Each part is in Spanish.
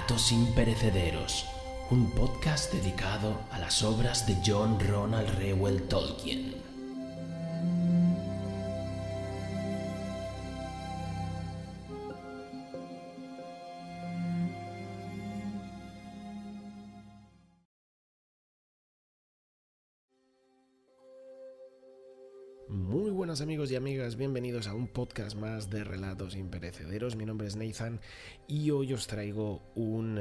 Relatos Imperecederos, un podcast dedicado a las obras de John Ronald Reuel Tolkien. Muy buenas amigos y amigas, bienvenidos a un podcast más de Relatos Imperecederos. Mi nombre es Nathan y hoy os traigo un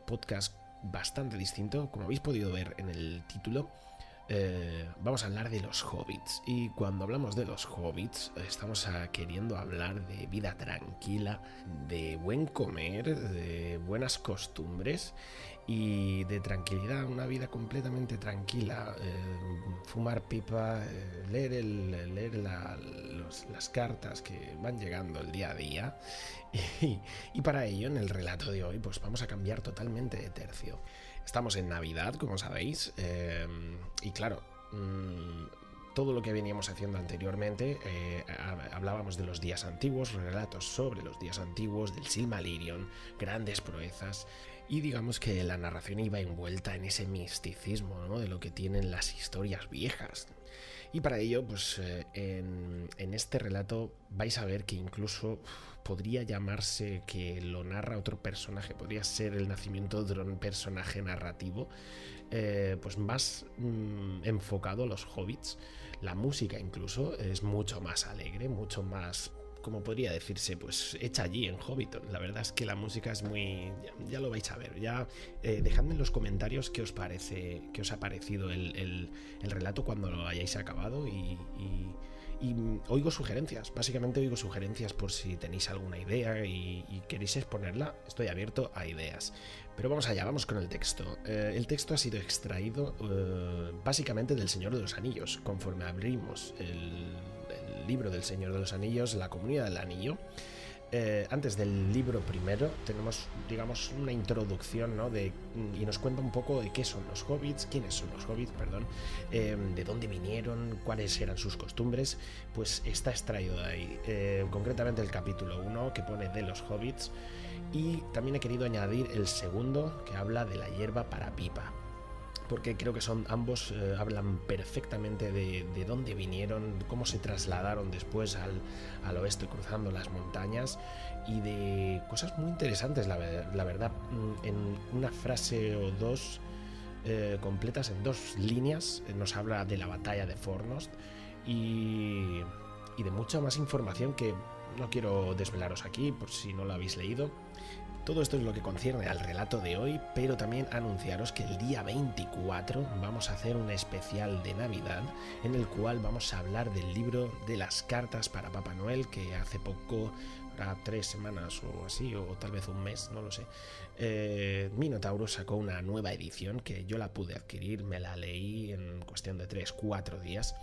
podcast bastante distinto. Como habéis podido ver en el título, vamos a hablar de los hobbits. Y cuando hablamos de los hobbits, estamos queriendo hablar de vida tranquila, de buen comer, de buenas costumbres y de tranquilidad, una vida completamente tranquila, fumar pipa, leer las cartas que van llegando el día a día y para ello en el relato de hoy pues vamos a cambiar totalmente de tercio. Estamos en Navidad, como sabéis, y claro, todo lo que veníamos haciendo anteriormente, hablábamos de los días antiguos, relatos sobre los días antiguos, del Silmarillion, grandes proezas, y digamos que la narración iba envuelta en ese misticismo, ¿no?, de lo que tienen las historias viejas. Y para ello, pues en este relato vais a ver que incluso podría llamarse que lo narra otro personaje, podría ser el nacimiento de un personaje narrativo, pues más enfocado a los hobbits. La música incluso es mucho más alegre, mucho más, como podría decirse, pues hecha allí en Hobbiton. La verdad es que la música es muy... ya lo vais a ver. Ya dejadme en los comentarios qué os parece, qué os ha parecido el relato cuando lo hayáis acabado y oigo sugerencias. Básicamente oigo sugerencias por si tenéis alguna idea y queréis exponerla. Estoy abierto a ideas. Pero vamos allá, vamos con el texto. El texto ha sido extraído básicamente del Señor de los Anillos. Conforme abrimos el libro del Señor de los Anillos, la Comunidad del Anillo, antes del libro primero tenemos, digamos, una introducción, ¿no?, y nos cuenta un poco de qué son los hobbits, quiénes son los hobbits, perdón, de dónde vinieron, cuáles eran sus costumbres. Pues está extraído de ahí, concretamente el capítulo 1, que pone de los hobbits, y también he querido añadir el segundo, que habla de la hierba para pipa, porque creo que son ambos hablan perfectamente de dónde vinieron, cómo se trasladaron después al oeste cruzando las montañas, y de cosas muy interesantes, la verdad. En una frase o dos completas, en dos líneas, nos habla de la batalla de Fornost y de mucha más información que no quiero desvelaros aquí por si no lo habéis leído. Todo esto es lo que concierne al relato de hoy, pero también anunciaros que el día 24 vamos a hacer un especial de Navidad en el cual vamos a hablar del libro de las cartas para Papá Noel, que hace poco, 3 semanas o así, o tal vez un mes, no lo sé, Minotauro sacó una nueva edición que yo la pude adquirir, me la leí en cuestión de 3-4 días.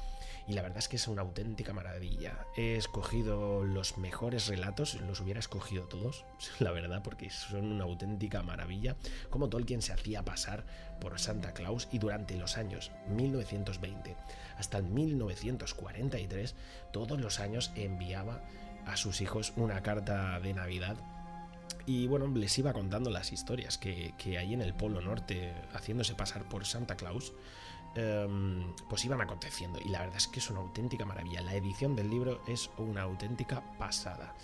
Y la verdad es que es una auténtica maravilla. He escogido los mejores relatos, los hubiera escogido todos, la verdad, porque son una auténtica maravilla. Como Tolkien se hacía pasar por Santa Claus y durante los años 1920 hasta el 1943, todos los años enviaba a sus hijos una carta de Navidad. Y bueno, les iba contando las historias que hay en el Polo Norte, haciéndose pasar por Santa Claus, pues iban aconteciendo, y la verdad es que es una auténtica maravilla. La edición del libro es una auténtica pasada.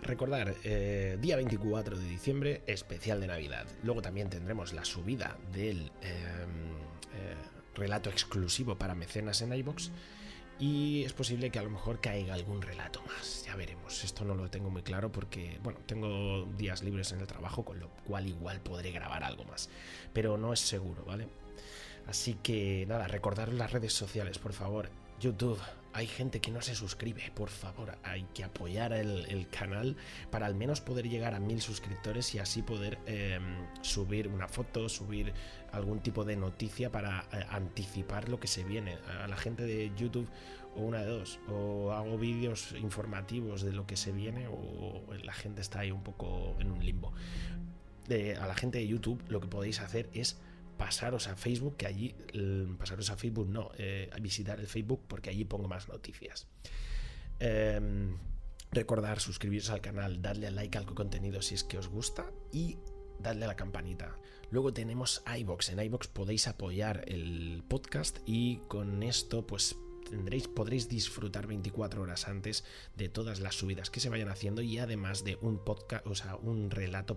Recordar, día 24 de diciembre, especial de Navidad. Luego también tendremos la subida del relato exclusivo para mecenas en iVoox, y es posible que a lo mejor caiga algún relato más, ya veremos. Esto no lo tengo muy claro porque, bueno, tengo días libres en el trabajo, con lo cual igual podré grabar algo más, pero no es seguro, ¿vale? Así que nada, recordaros las redes sociales, por favor. YouTube, hay gente que no se suscribe, por favor, hay que apoyar el canal para al menos poder llegar a 1000 suscriptores y así poder subir una foto, subir algún tipo de noticia para anticipar lo que se viene. A la gente de YouTube, o una de dos, o hago vídeos informativos de lo que se viene, o la gente está ahí un poco en un limbo. A la gente de YouTube lo que podéis hacer es pasaros a Facebook, que allí, pasaros a Facebook no, a visitar el Facebook, porque allí pongo más noticias. Recordar suscribiros al canal, darle a like al contenido si es que os gusta, y dadle a la campanita. Luego tenemos iVoox. En iVoox podéis apoyar el podcast y con esto pues podréis disfrutar 24 horas antes de todas las subidas que se vayan haciendo y además de un podcast, un relato,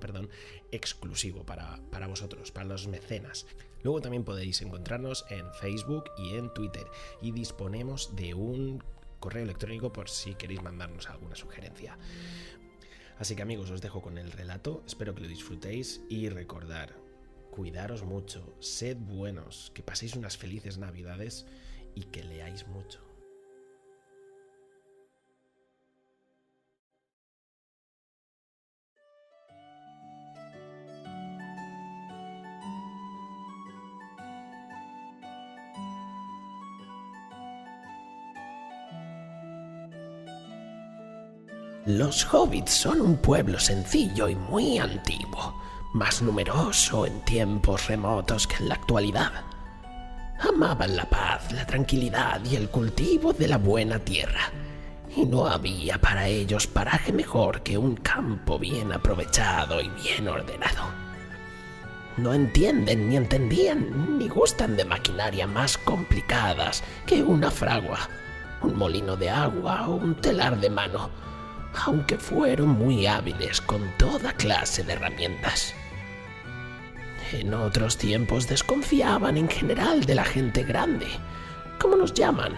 exclusivo para vosotros, para los mecenas. Luego también podéis encontrarnos en Facebook y en Twitter y disponemos de un correo electrónico por si queréis mandarnos alguna sugerencia. Así que amigos, os dejo con el relato, espero que lo disfrutéis y recordar, cuidaros mucho, sed buenos, que paséis unas felices navidades y que leáis mucho. Los hobbits son un pueblo sencillo y muy antiguo, más numeroso en tiempos remotos que en la actualidad. Amaban la paz, la tranquilidad y el cultivo de la buena tierra, y no había para ellos paraje mejor que un campo bien aprovechado y bien ordenado. No entienden ni entendían ni gustan de maquinaria más complicadas que una fragua, un molino de agua o un telar de mano, aunque fueron muy hábiles con toda clase de herramientas. En otros tiempos desconfiaban en general de la gente grande, como nos llaman,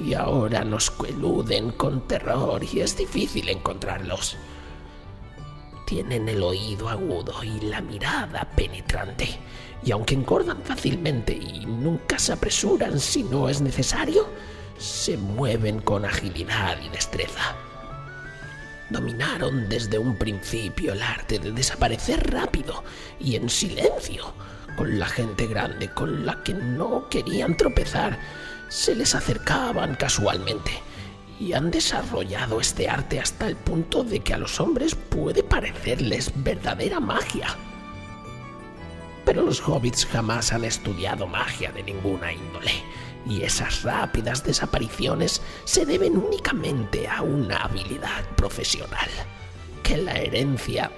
y ahora nos eluden con terror y es difícil encontrarlos. Tienen el oído agudo y la mirada penetrante, y aunque engordan fácilmente y nunca se apresuran si no es necesario, se mueven con agilidad y destreza. Dominaron desde un principio el arte de desaparecer rápido y en silencio, con la gente grande con la que no querían tropezar, se les acercaban casualmente, y han desarrollado este arte hasta el punto de que a los hombres puede parecerles verdadera magia. Pero los hobbits jamás han estudiado magia de ninguna índole, y esas rápidas desapariciones se deben únicamente a una habilidad profesional, que la herencia,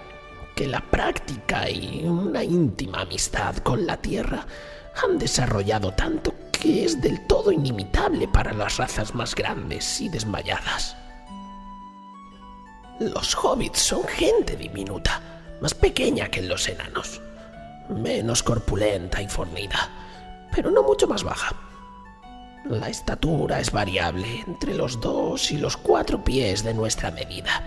que la práctica y una íntima amistad con la tierra han desarrollado tanto que es del todo inimitable para las razas más grandes y desmayadas. Los hobbits son gente diminuta, más pequeña que los enanos, menos corpulenta y fornida, pero no mucho más baja. La estatura es variable entre los 2 y los 4 pies de nuestra medida.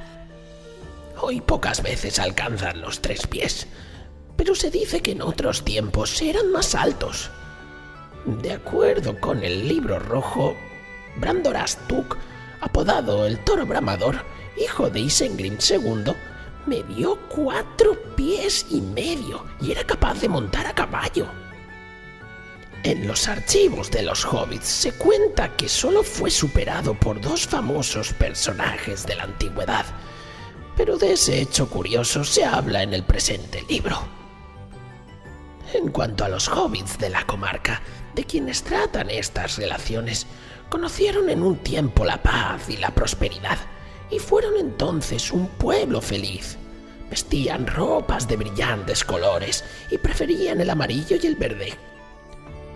Hoy pocas veces alcanzan los 3 pies, pero se dice que en otros tiempos eran más altos. De acuerdo con el libro rojo, Brandoras Took, apodado el Toro Bramador, hijo de Isengrim II, medió 4 pies y medio y era capaz de montar a caballo. En los archivos de los hobbits se cuenta que solo fue superado por 2 famosos personajes de la antigüedad, pero de ese hecho curioso se habla en el presente libro. En cuanto a los hobbits de la comarca, de quienes tratan estas relaciones, conocieron en un tiempo la paz y la prosperidad, y fueron entonces un pueblo feliz. Vestían ropas de brillantes colores y preferían el amarillo y el verde.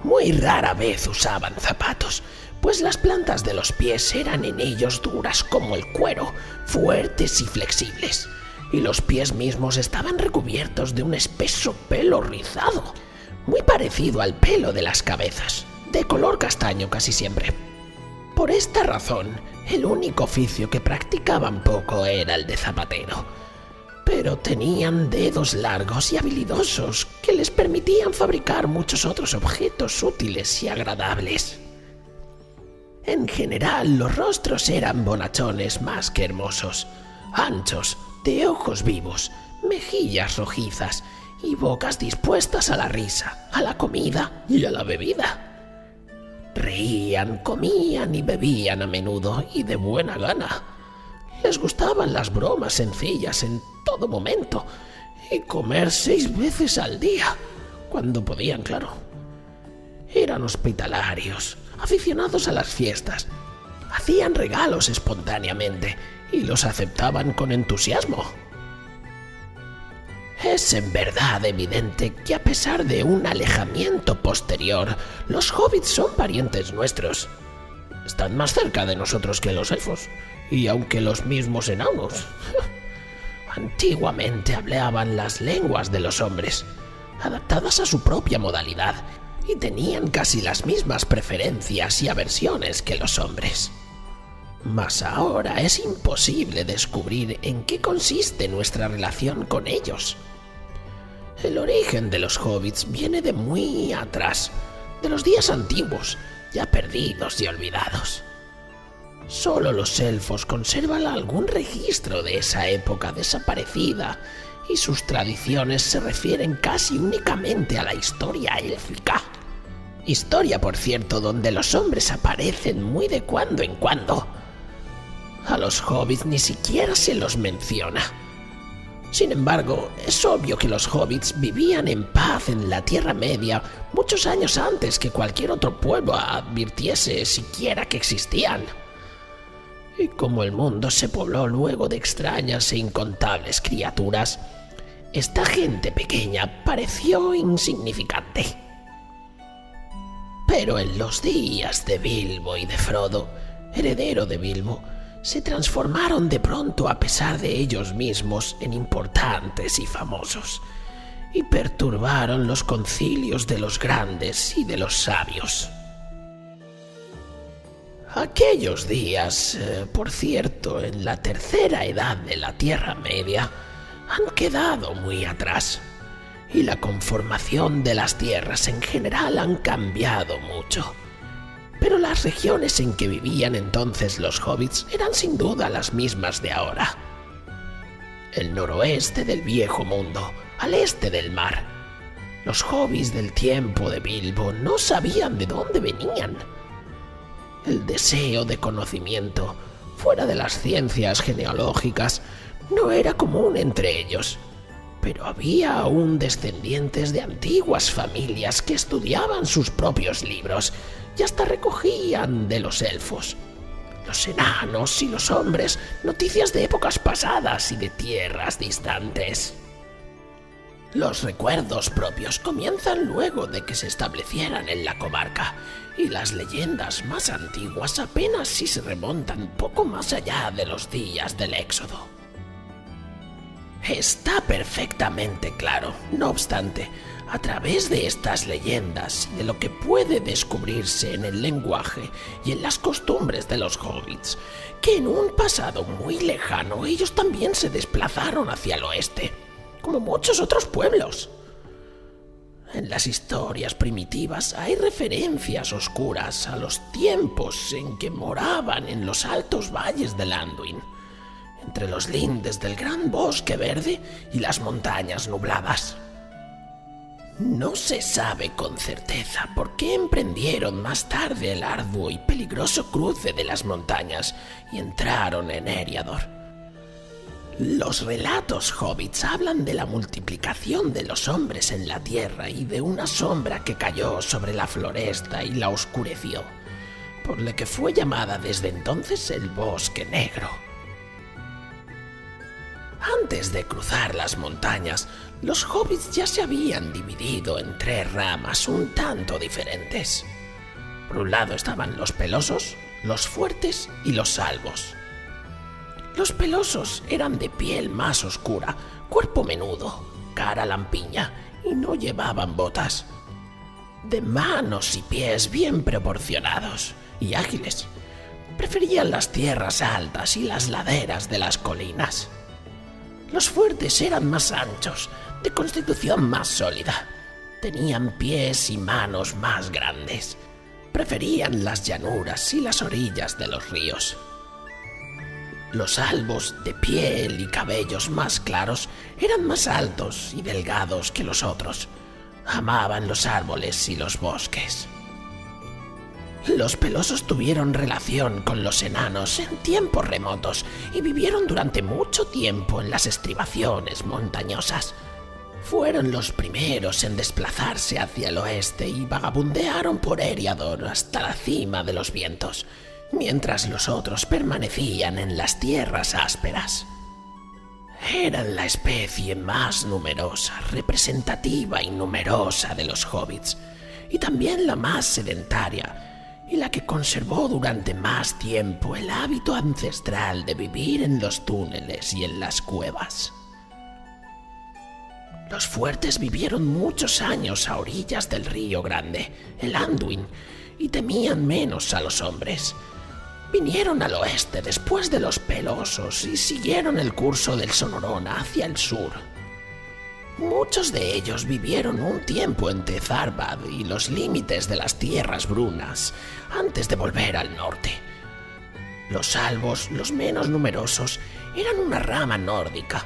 Muy rara vez usaban zapatos, pues las plantas de los pies eran en ellos duras como el cuero, fuertes y flexibles, y los pies mismos estaban recubiertos de un espeso pelo rizado, muy parecido al pelo de las cabezas, de color castaño casi siempre. Por esta razón, el único oficio que practicaban poco era el de zapatero, pero tenían dedos largos y habilidosos que les permitían fabricar muchos otros objetos útiles y agradables. En general, los rostros eran bonachones más que hermosos, anchos, de ojos vivos, mejillas rojizas y bocas dispuestas a la risa, a la comida y a la bebida. Reían, comían y bebían a menudo y de buena gana. Les gustaban las bromas sencillas en todo momento y comer 6 veces al día, cuando podían, claro. Eran hospitalarios, aficionados a las fiestas, hacían regalos espontáneamente y los aceptaban con entusiasmo. Es en verdad evidente que a pesar de un alejamiento posterior, los hobbits son parientes nuestros. Están más cerca de nosotros que los elfos, y aunque los mismos enanos. Antiguamente hablaban las lenguas de los hombres, adaptadas a su propia modalidad, y tenían casi las mismas preferencias y aversiones que los hombres. Mas ahora es imposible descubrir en qué consiste nuestra relación con ellos. El origen de los hobbits viene de muy atrás, de los días antiguos, ya perdidos y olvidados. Solo los elfos conservan algún registro de esa época desaparecida, y sus tradiciones se refieren casi únicamente a la historia élfica. Historia, por cierto, donde los hombres aparecen muy de cuando en cuando. A los hobbits ni siquiera se los menciona. Sin embargo, es obvio que los hobbits vivían en paz en la Tierra Media muchos años antes que cualquier otro pueblo advirtiese siquiera que existían. Y como el mundo se pobló luego de extrañas e incontables criaturas, esta gente pequeña pareció insignificante. Pero en los días de Bilbo y de Frodo, heredero de Bilbo, se transformaron de pronto a pesar de ellos mismos en importantes y famosos, y perturbaron los concilios de los grandes y de los sabios. Aquellos días, por cierto, en la tercera edad de la Tierra Media, han quedado muy atrás, y la conformación de las tierras en general han cambiado mucho. Pero las regiones en que vivían entonces los hobbits eran sin duda las mismas de ahora. El noroeste del viejo mundo, al este del mar. Los hobbits del tiempo de Bilbo no sabían de dónde venían. El deseo de conocimiento, fuera de las ciencias genealógicas, no era común entre ellos, pero había aún descendientes de antiguas familias que estudiaban sus propios libros y hasta recogían de los elfos, los enanos y los hombres noticias de épocas pasadas y de tierras distantes. Los recuerdos propios comienzan luego de que se establecieran en la comarca, y las leyendas más antiguas apenas si se remontan poco más allá de los días del Éxodo. Está perfectamente claro, no obstante, a través de estas leyendas y de lo que puede descubrirse en el lenguaje y en las costumbres de los hobbits, que en un pasado muy lejano ellos también se desplazaron hacia el oeste, como muchos otros pueblos. En las historias primitivas hay referencias oscuras a los tiempos en que moraban en los altos valles del Anduin, entre los lindes del gran bosque verde y las montañas nubladas. No se sabe con certeza por qué emprendieron más tarde el arduo y peligroso cruce de las montañas y entraron en Eriador. Los relatos hobbits hablan de la multiplicación de los hombres en la tierra y de una sombra que cayó sobre la floresta y la oscureció, por lo que fue llamada desde entonces el Bosque Negro. Antes de cruzar las montañas, los hobbits ya se habían dividido en tres ramas un tanto diferentes. Por un lado estaban los pelosos, los fuertes y los albos. Los pelosos eran de piel más oscura, cuerpo menudo, cara lampiña y no llevaban botas. De manos y pies bien proporcionados y ágiles, preferían las tierras altas y las laderas de las colinas. Los fuertes eran más anchos, de constitución más sólida. Tenían pies y manos más grandes. Preferían las llanuras y las orillas de los ríos. Los albos, de piel y cabellos más claros, eran más altos y delgados que los otros. Amaban los árboles y los bosques. Los pelosos tuvieron relación con los enanos en tiempos remotos y vivieron durante mucho tiempo en las estribaciones montañosas. Fueron los primeros en desplazarse hacia el oeste y vagabundearon por Eriador hasta la cima de los vientos, mientras los otros permanecían en las tierras ásperas. Eran la especie más numerosa, representativa y numerosa de los hobbits, y también la más sedentaria, y la que conservó durante más tiempo el hábito ancestral de vivir en los túneles y en las cuevas. Los fuertes vivieron muchos años a orillas del río Grande, el Anduin, y temían menos a los hombres. Vinieron al oeste después de los Pelosos y siguieron el curso del Sonorona hacia el sur. Muchos de ellos vivieron un tiempo en Tezarbad y los límites de las tierras brunas antes de volver al norte. Los albos, los menos numerosos, eran una rama nórdica,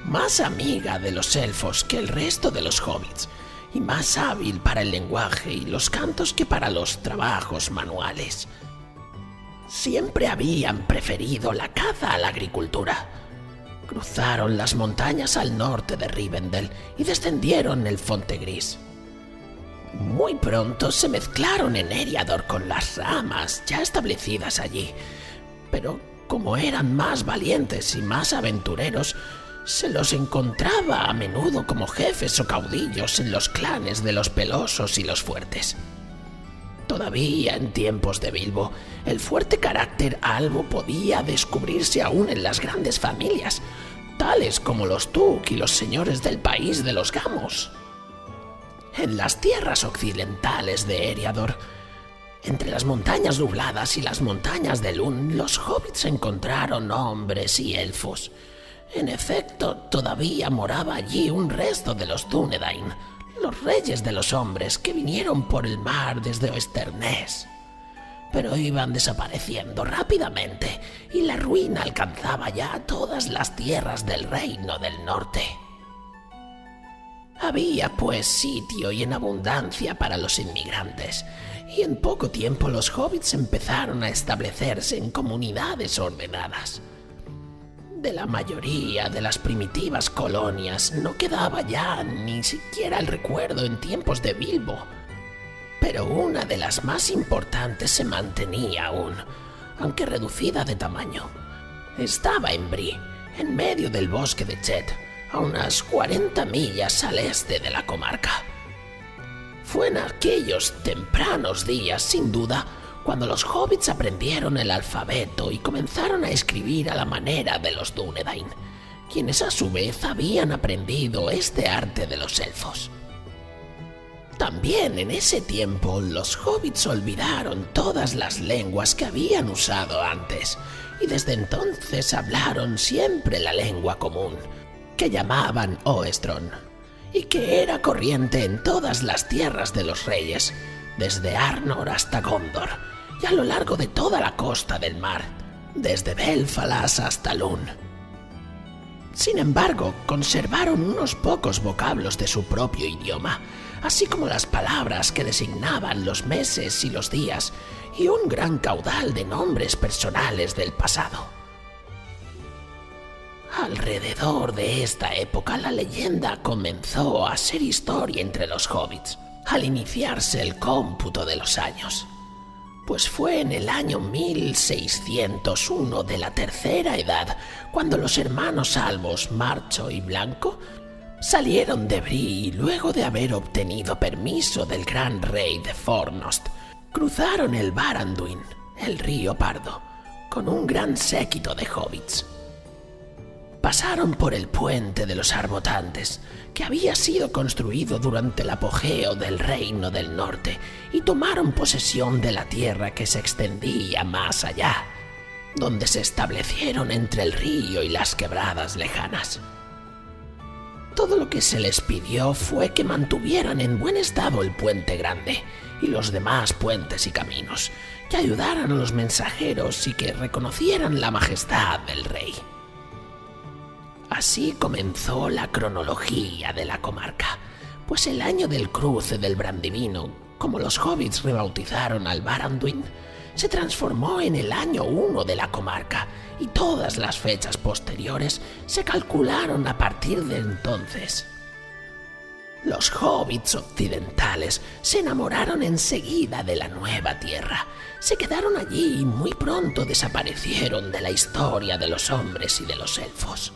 más amiga de los elfos que el resto de los hobbits, y más hábil para el lenguaje y los cantos que para los trabajos manuales. Siempre habían preferido la caza a la agricultura. Cruzaron las montañas al norte de Rivendell y descendieron el Fontegris. Muy pronto se mezclaron en Eriador con las ramas ya establecidas allí, pero como eran más valientes y más aventureros, se los encontraba a menudo como jefes o caudillos en los clanes de los Pelosos y los Fuertes. Todavía en tiempos de Bilbo, el fuerte carácter albo podía descubrirse aún en las grandes familias, tales como los Took y los señores del país de los Gamos. En las tierras occidentales de Eriador, entre las montañas nubladas y las montañas de Lund, los hobbits encontraron hombres y elfos. En efecto, todavía moraba allí un resto de los Dúnedain, los reyes de los hombres que vinieron por el mar desde Oesternés. Pero iban desapareciendo rápidamente y la ruina alcanzaba ya todas las tierras del reino del norte. Había pues sitio y en abundancia para los inmigrantes, y en poco tiempo los hobbits empezaron a establecerse en comunidades ordenadas. De la mayoría de las primitivas colonias no quedaba ya ni siquiera el recuerdo en tiempos de Bilbo, pero una de las más importantes se mantenía aún, aunque reducida de tamaño. Estaba en Bree, en medio del bosque de Chet, a unas 40 millas al este de la comarca. Fue en aquellos tempranos días, sin duda, cuando los hobbits aprendieron el alfabeto y comenzaron a escribir a la manera de los Dúnedain, quienes a su vez habían aprendido este arte de los elfos. También en ese tiempo los hobbits olvidaron todas las lenguas que habían usado antes y desde entonces hablaron siempre la lengua común, que llamaban Oestron, y que era corriente en todas las tierras de los reyes, desde Arnor hasta Gondor, y a lo largo de toda la costa del mar, desde Belfalas hasta Lund. Sin embargo, conservaron unos pocos vocablos de su propio idioma, así como las palabras que designaban los meses y los días, y un gran caudal de nombres personales del pasado. Alrededor de esta época la leyenda comenzó a ser historia entre los hobbits, al iniciarse el cómputo de los años. Pues fue en el año 1601 de la Tercera Edad cuando los hermanos albos Marcho y Blanco salieron de Bree y luego de haber obtenido permiso del gran rey de Fornost, cruzaron el Baranduin, el río Pardo, con un gran séquito de hobbits. Pasaron por el puente de los Arbotantes, que había sido construido durante el apogeo del Reino del Norte, y tomaron posesión de la tierra que se extendía más allá, donde se establecieron entre el río y las quebradas lejanas. Todo lo que se les pidió fue que mantuvieran en buen estado el puente grande y los demás puentes y caminos, que ayudaran a los mensajeros y que reconocieran la majestad del rey. Así comenzó la cronología de la comarca, pues el año del cruce del Brandivino, como los hobbits rebautizaron al Baranduin, se transformó en el año 1 de la comarca y todas las fechas posteriores se calcularon a partir de entonces. Los hobbits occidentales se enamoraron enseguida de la nueva tierra, se quedaron allí y muy pronto desaparecieron de la historia de los hombres y de los elfos.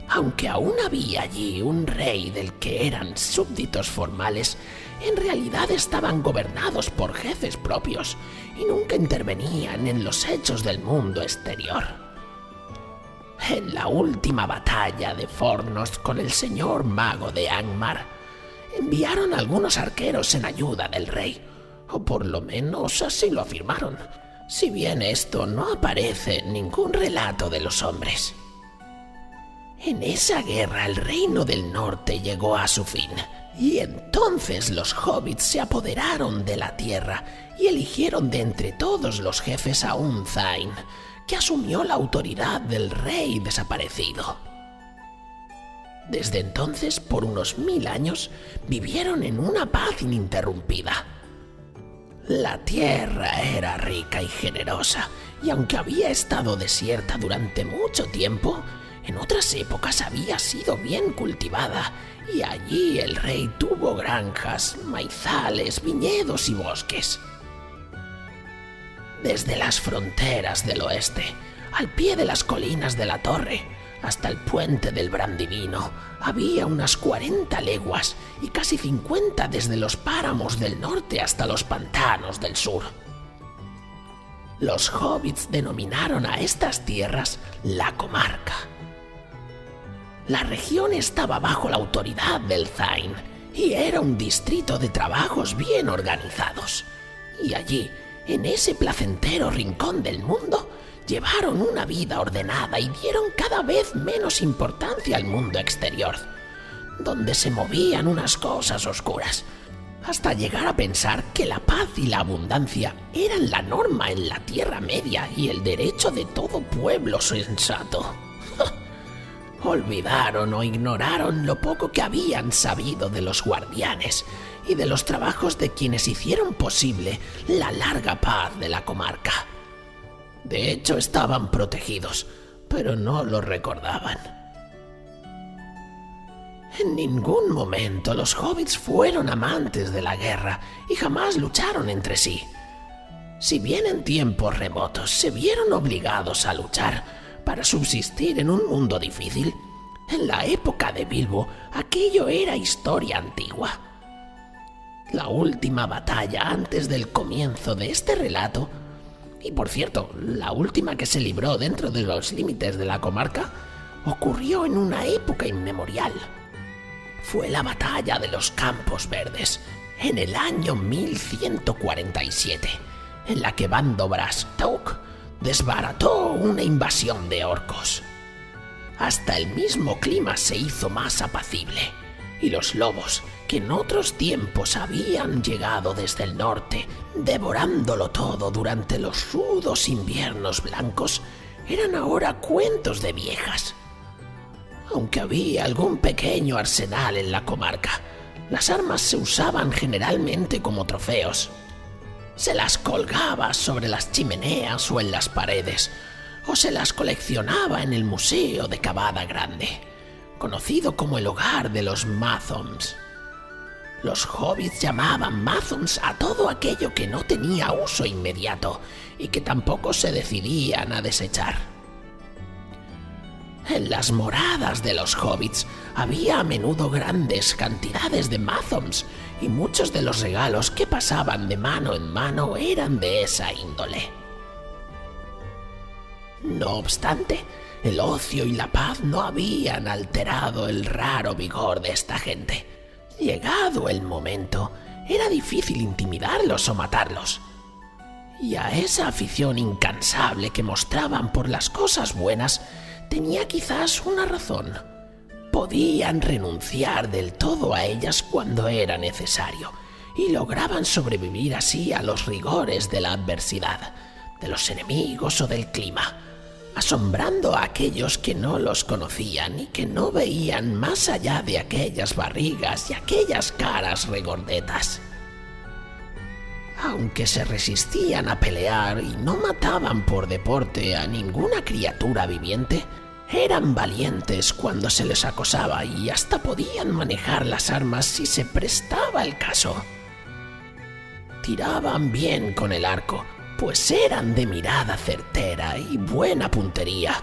Aunque aún había allí un rey del que eran súbditos formales, en realidad estaban gobernados por jefes propios y nunca intervenían en los hechos del mundo exterior. En la última batalla de Fornost con el señor mago de Angmar, enviaron algunos arqueros en ayuda del rey, o por lo menos así lo afirmaron, si bien esto no aparece en ningún relato de los hombres. En esa guerra el reino del norte llegó a su fin, y entonces los hobbits se apoderaron de la tierra y eligieron de entre todos los jefes a un Thain, que asumió la autoridad del rey desaparecido. Desde entonces, por unos 1000 años, vivieron en una paz ininterrumpida. La tierra era rica y generosa, y aunque había estado desierta durante mucho tiempo, en otras épocas había sido bien cultivada, y allí el rey tuvo granjas, maizales, viñedos y bosques. Desde las fronteras del oeste, al pie de las colinas de la Torre, hasta el puente del Brandivino, había unas 40 leguas y casi 50 desde los páramos del norte hasta los pantanos del sur. Los hobbits denominaron a estas tierras la comarca. La región estaba bajo la autoridad del Thain y era un distrito de trabajos bien organizados. Y allí, en ese placentero rincón del mundo, llevaron una vida ordenada y dieron cada vez menos importancia al mundo exterior, donde se movían unas cosas oscuras, hasta llegar a pensar que la paz y la abundancia eran la norma en la Tierra Media y el derecho de todo pueblo sensato. Olvidaron o ignoraron lo poco que habían sabido de los guardianes y de los trabajos de quienes hicieron posible la larga paz de la comarca. De hecho, estaban protegidos, pero no lo recordaban. En ningún momento los hobbits fueron amantes de la guerra y jamás lucharon entre sí. Si bien en tiempos remotos se vieron obligados a luchar para subsistir en un mundo difícil, en la época de Bilbo aquello era historia antigua. La última batalla antes del comienzo de este relato, y por cierto, la última que se libró dentro de los límites de la comarca, ocurrió en una época inmemorial. Fue la batalla de los Campos Verdes, en el año 1147, en la que Bando Brastook desbarató una invasión de orcos. Hasta el mismo clima se hizo más apacible, y los lobos, que en otros tiempos habían llegado desde el norte, devorándolo todo durante los rudos inviernos blancos, eran ahora cuentos de viejas. Aunque había algún pequeño arsenal en la comarca, las armas se usaban generalmente como trofeos. Se las colgaba sobre las chimeneas o en las paredes, o se las coleccionaba en el Museo de Cavada Grande, conocido como el hogar de los Mathons. Los hobbits llamaban Mathons a todo aquello que no tenía uso inmediato y que tampoco se decidían a desechar. En las moradas de los hobbits había a menudo grandes cantidades de Mathons, y muchos de los regalos que pasaban de mano en mano eran de esa índole. No obstante, el ocio y la paz no habían alterado el raro vigor de esta gente. Llegado el momento, era difícil intimidarlos o matarlos. Y a esa afición incansable que mostraban por las cosas buenas, tenía quizás una razón. Podían renunciar del todo a ellas cuando era necesario, y lograban sobrevivir así a los rigores de la adversidad, de los enemigos o del clima, asombrando a aquellos que no los conocían y que no veían más allá de aquellas barrigas y aquellas caras regordetas. Aunque se resistían a pelear y no mataban por deporte a ninguna criatura viviente, eran valientes cuando se les acosaba y hasta podían manejar las armas si se prestaba el caso. Tiraban bien con el arco, pues eran de mirada certera y buena puntería.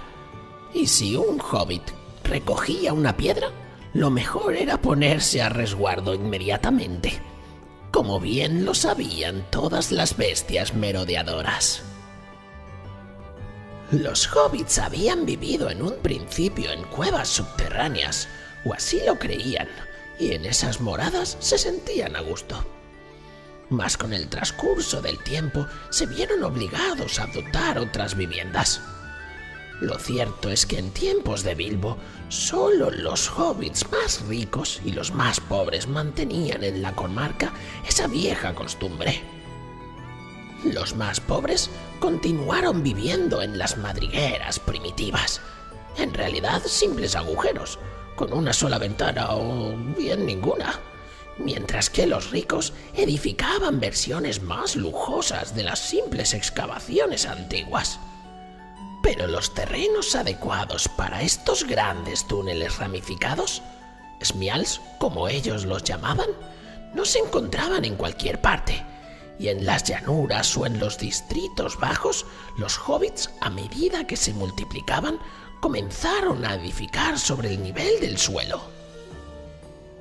Y si un hobbit recogía una piedra, lo mejor era ponerse a resguardo inmediatamente, como bien lo sabían todas las bestias merodeadoras. Los hobbits habían vivido en un principio en cuevas subterráneas, o así lo creían, y en esas moradas se sentían a gusto. Mas con el transcurso del tiempo se vieron obligados a adoptar otras viviendas. Lo cierto es que en tiempos de Bilbo, solo los hobbits más ricos y los más pobres mantenían en la comarca esa vieja costumbre. Los más pobres continuaron viviendo en las madrigueras primitivas, en realidad simples agujeros, con una sola ventana o bien ninguna, mientras que los ricos edificaban versiones más lujosas de las simples excavaciones antiguas. Pero los terrenos adecuados para estos grandes túneles ramificados, smials, como ellos los llamaban, no se encontraban en cualquier parte, y en las llanuras o en los distritos bajos, los hobbits, a medida que se multiplicaban, comenzaron a edificar sobre el nivel del suelo.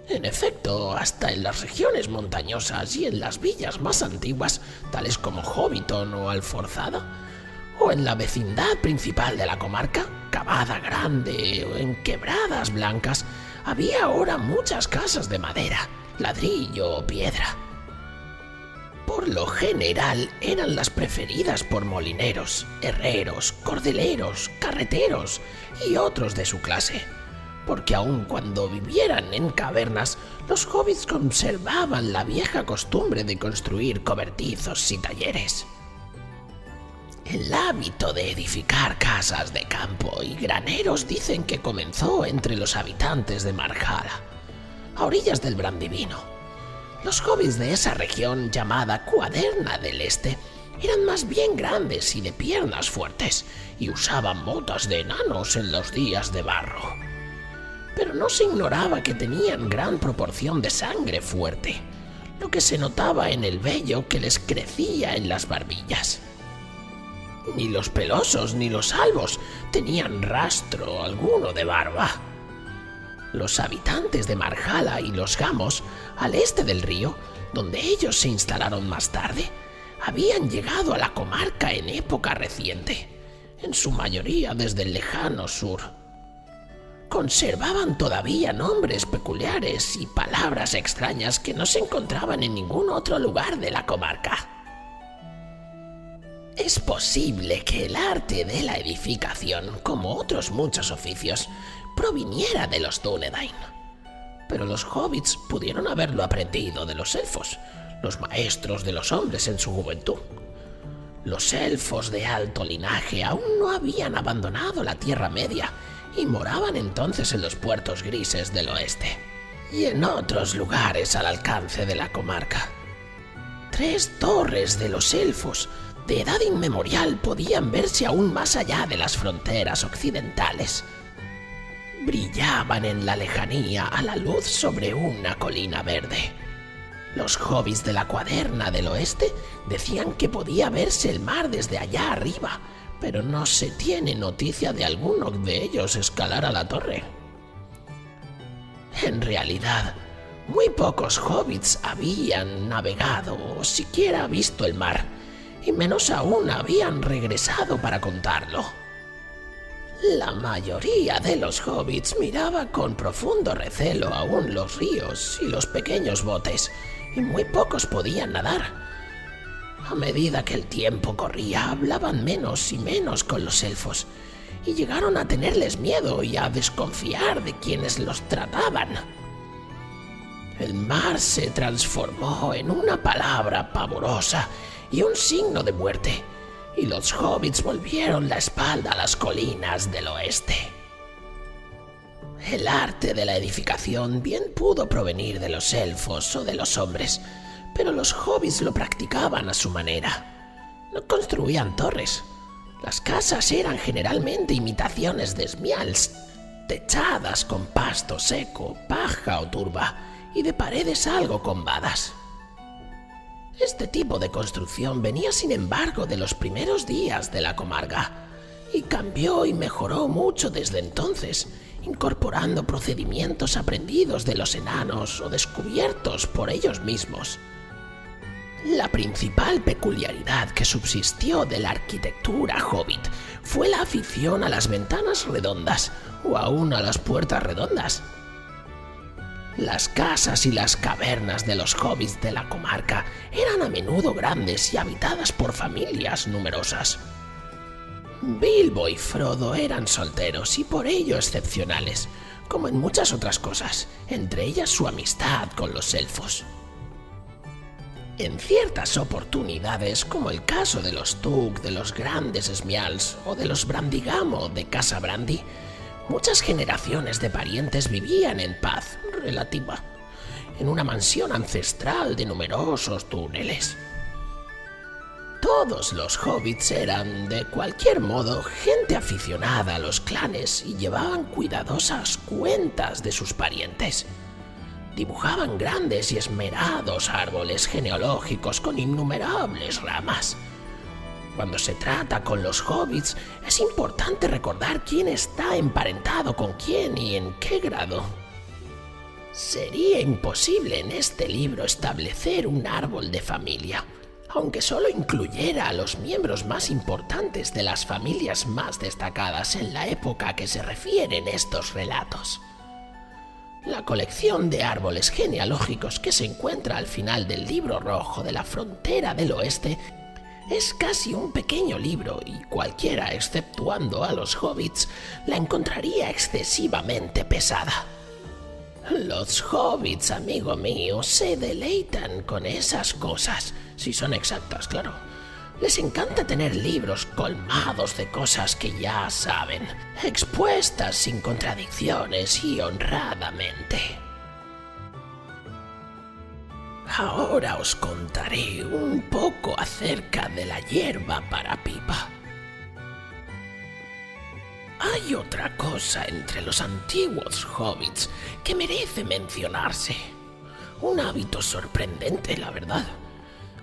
En efecto, hasta en las regiones montañosas y en las villas más antiguas, tales como Hobbiton o Alforzada, o en la vecindad principal de la comarca, Cavada Grande o en Quebradas Blancas, había ahora muchas casas de madera, ladrillo o piedra. Por lo general eran las preferidas por molineros, herreros, cordeleros, carreteros y otros de su clase, porque aun cuando vivieran en cavernas, los hobbits conservaban la vieja costumbre de construir cobertizos y talleres. El hábito de edificar casas de campo y graneros dicen que comenzó entre los habitantes de Marjala, a orillas del Brandivino. Los hobbits de esa región llamada Cuaderna del Este eran más bien grandes y de piernas fuertes y usaban botas de enanos en los días de barro. Pero no se ignoraba que tenían gran proporción de sangre fuerte, lo que se notaba en el vello que les crecía en las barbillas. Ni los pelosos ni los albos tenían rastro alguno de barba. Los habitantes de Marjala y los Gamos, al este del río, donde ellos se instalaron más tarde, habían llegado a la comarca en época reciente, en su mayoría desde el lejano sur. Conservaban todavía nombres peculiares y palabras extrañas que no se encontraban en ningún otro lugar de la comarca. Es posible que el arte de la edificación, como otros muchos oficios, proviniera de los Dúnedain. Pero los hobbits pudieron haberlo aprendido de los elfos, los maestros de los hombres en su juventud. Los elfos de alto linaje aún no habían abandonado la Tierra Media y moraban entonces en los puertos grises del oeste y en otros lugares al alcance de la comarca. 3 torres de los elfos de edad inmemorial podían verse aún más allá de las fronteras occidentales. Brillaban en la lejanía a la luz sobre una colina verde. Los hobbits de la Cuaderna del Oeste decían que podía verse el mar desde allá arriba, pero no se tiene noticia de alguno de ellos escalar a la torre. En realidad, muy pocos hobbits habían navegado o siquiera visto el mar, y menos aún habían regresado para contarlo. La mayoría de los hobbits miraba con profundo recelo aún los ríos y los pequeños botes, y muy pocos podían nadar. A medida que el tiempo corría, hablaban menos y menos con los elfos, y llegaron a tenerles miedo y a desconfiar de quienes los trataban. El mar se transformó en una palabra pavorosa y un signo de muerte, y los hobbits volvieron la espalda a las colinas del oeste. El arte de la edificación bien pudo provenir de los elfos o de los hombres, pero los hobbits lo practicaban a su manera. No construían torres. Las casas eran generalmente imitaciones de smials, techadas con pasto seco, paja o turba, y de paredes algo combadas. Este tipo de construcción venía sin embargo de los primeros días de la comarca, y cambió y mejoró mucho desde entonces, incorporando procedimientos aprendidos de los enanos o descubiertos por ellos mismos. La principal peculiaridad que subsistió de la arquitectura hobbit fue la afición a las ventanas redondas o aún a las puertas redondas. Las casas y las cavernas de los hobbits de la comarca eran a menudo grandes y habitadas por familias numerosas. Bilbo y Frodo eran solteros y por ello excepcionales, como en muchas otras cosas, entre ellas su amistad con los elfos. En ciertas oportunidades, como el caso de los Tug, de los grandes Smeals o de los Brandigamo de Casa Brandy, muchas generaciones de parientes vivían en paz relativa, en una mansión ancestral de numerosos túneles. Todos los hobbits eran, de cualquier modo, gente aficionada a los clanes y llevaban cuidadosas cuentas de sus parientes. Dibujaban grandes y esmerados árboles genealógicos con innumerables ramas. Cuando se trata con los hobbits, es importante recordar quién está emparentado con quién y en qué grado. Sería imposible en este libro establecer un árbol de familia, aunque solo incluyera a los miembros más importantes de las familias más destacadas en la época a que se refieren estos relatos. La colección de árboles genealógicos que se encuentra al final del libro rojo de la frontera del oeste es casi un pequeño libro y cualquiera, exceptuando a los hobbits, la encontraría excesivamente pesada. Los hobbits, amigo mío, se deleitan con esas cosas, si son exactas, claro. Les encanta tener libros colmados de cosas que ya saben, expuestas sin contradicciones y honradamente. Ahora os contaré un poco acerca de la hierba para pipa. Hay otra cosa entre los antiguos hobbits que merece mencionarse. Un hábito sorprendente, la verdad.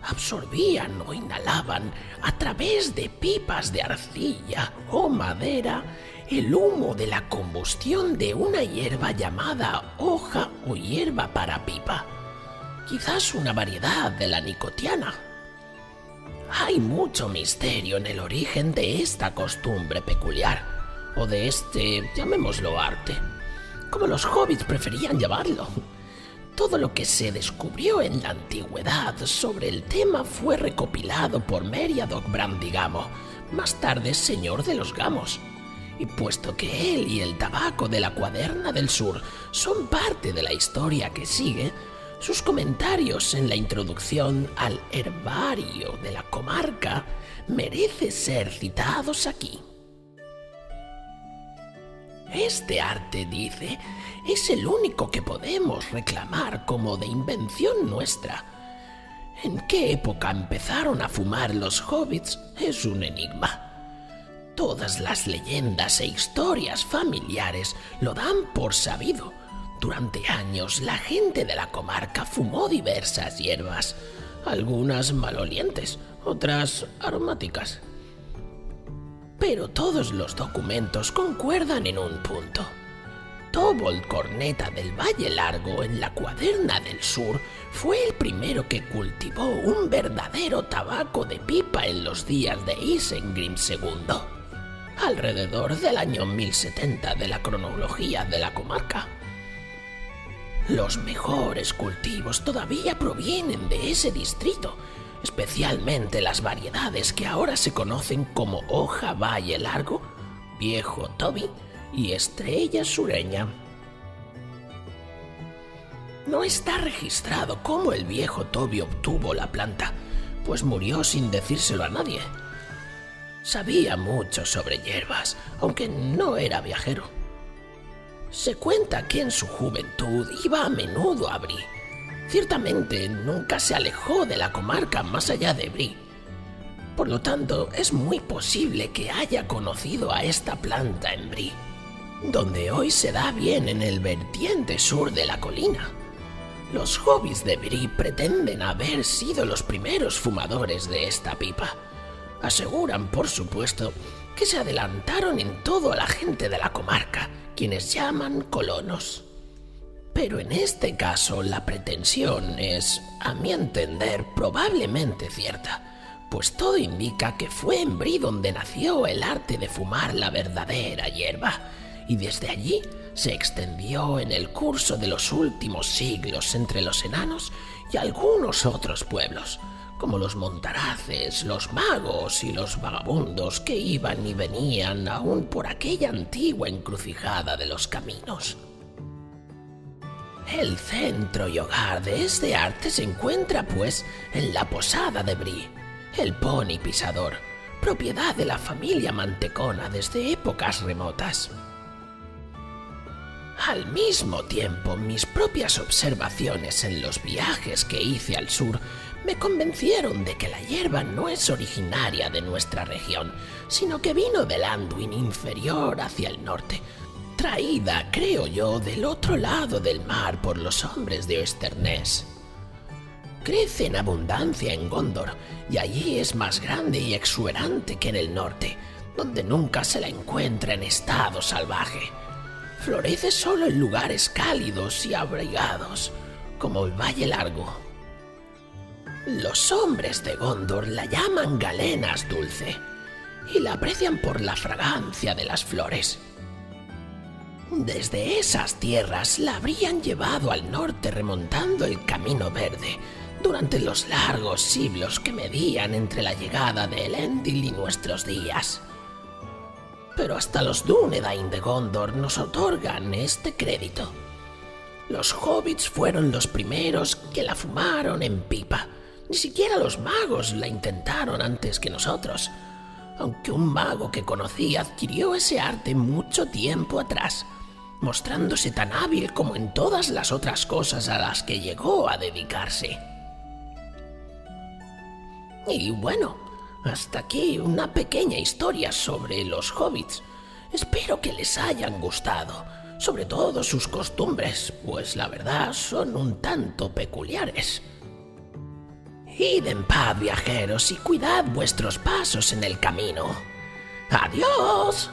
Absorbían o inhalaban a través de pipas de arcilla o madera el humo de la combustión de una hierba llamada hoja o hierba para pipa, quizás una variedad de la nicotiana. Hay mucho misterio en el origen de esta costumbre peculiar, o de este, llamémoslo arte, como los hobbits preferían llamarlo. Todo lo que se descubrió en la antigüedad sobre el tema fue recopilado por Meriadoc Brandigamo, más tarde señor de los Gamos. Y puesto que él y el tabaco de la Cuaderna del Sur son parte de la historia que sigue, sus comentarios en la introducción al herbario de la comarca merece ser citados aquí. Este arte, dice, es el único que podemos reclamar como de invención nuestra. ¿En qué época empezaron a fumar los hobbits? Es un enigma. Todas las leyendas e historias familiares lo dan por sabido. Durante años la gente de la comarca fumó diversas hierbas, algunas malolientes, otras aromáticas. Pero todos los documentos concuerdan en un punto. Tobold Corneta del Valle Largo en la Cuaderna del Sur fue el primero que cultivó un verdadero tabaco de pipa en los días de Isengrim II, alrededor del año 1070 de la cronología de la comarca. Los mejores cultivos todavía provienen de ese distrito, especialmente las variedades que ahora se conocen como hoja Valle Largo, viejo Toby y estrella sureña. No está registrado cómo el viejo Toby obtuvo la planta, pues murió sin decírselo a nadie. Sabía mucho sobre hierbas, aunque no era viajero. Se cuenta que en su juventud iba a menudo a Bree. Ciertamente nunca se alejó de la comarca más allá de Bree. Por lo tanto, es muy posible que haya conocido a esta planta en Bree, donde hoy se da bien en el vertiente sur de la colina. Los hobbits de Bree pretenden haber sido los primeros fumadores de esta pipa. Aseguran, por supuesto, que se adelantaron en todo a la gente de la comarca, quienes llaman colonos. Pero en este caso la pretensión es, a mi entender, probablemente cierta, pues todo indica que fue en Bree donde nació el arte de fumar la verdadera hierba, y desde allí se extendió en el curso de los últimos siglos entre los enanos y algunos otros pueblos, como los montaraces, los magos y los vagabundos que iban y venían aún por aquella antigua encrucijada de los caminos. El centro y hogar de este arte se encuentra, pues, en la posada de Bree, el pony pisador, propiedad de la familia Mantecona desde épocas remotas. Al mismo tiempo, mis propias observaciones en los viajes que hice al sur me convencieron de que la hierba no es originaria de nuestra región, sino que vino del Anduin inferior hacia el norte, traída, creo yo, del otro lado del mar por los hombres de Oesterness. Crece en abundancia en Gondor, y allí es más grande y exuberante que en el norte, donde nunca se la encuentra en estado salvaje. Florece solo en lugares cálidos y abrigados, como el Valle Largo. Los hombres de Gondor la llaman Galenas Dulce, y la aprecian por la fragancia de las flores. Desde esas tierras la habrían llevado al norte remontando el Camino Verde durante los largos siglos que medían entre la llegada de Elendil y nuestros días. Pero hasta los Dúnedain de Gondor nos otorgan este crédito. Los hobbits fueron los primeros que la fumaron en pipa. Ni siquiera los magos la intentaron antes que nosotros, aunque un mago que conocí adquirió ese arte mucho tiempo atrás, mostrándose tan hábil como en todas las otras cosas a las que llegó a dedicarse. Y bueno, hasta aquí una pequeña historia sobre los hobbits. Espero que les hayan gustado, sobre todo sus costumbres, pues la verdad son un tanto peculiares. Id en paz, viajeros, y cuidad vuestros pasos en el camino. ¡Adiós!